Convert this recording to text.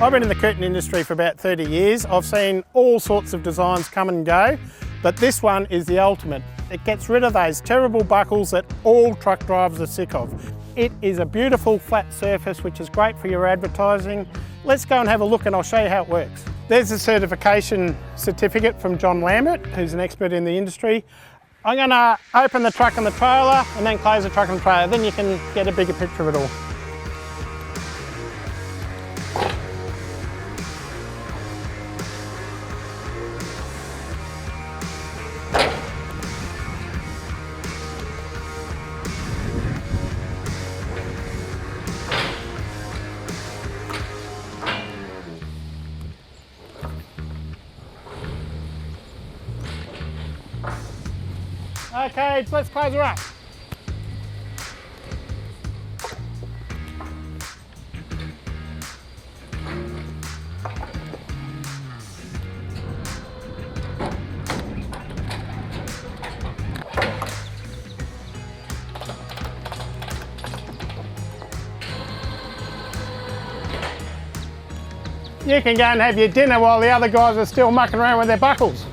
I've been in the curtain industry for about 30 years. I've seen all sorts of designs come and go, but this one is the ultimate. It gets rid of those terrible buckles that all truck drivers are sick of. It is a beautiful flat surface which is great for your advertising. Let's go and have a look and I'll show you how it works. There's a certification certificate from John Lambert, who's an expert in the industry. I'm going to open the truck and the trailer and then close the truck and trailer, then you can get a bigger picture of it all. Okay, let's close her up. You can go and have your dinner while the other guys are still mucking around with their buckles.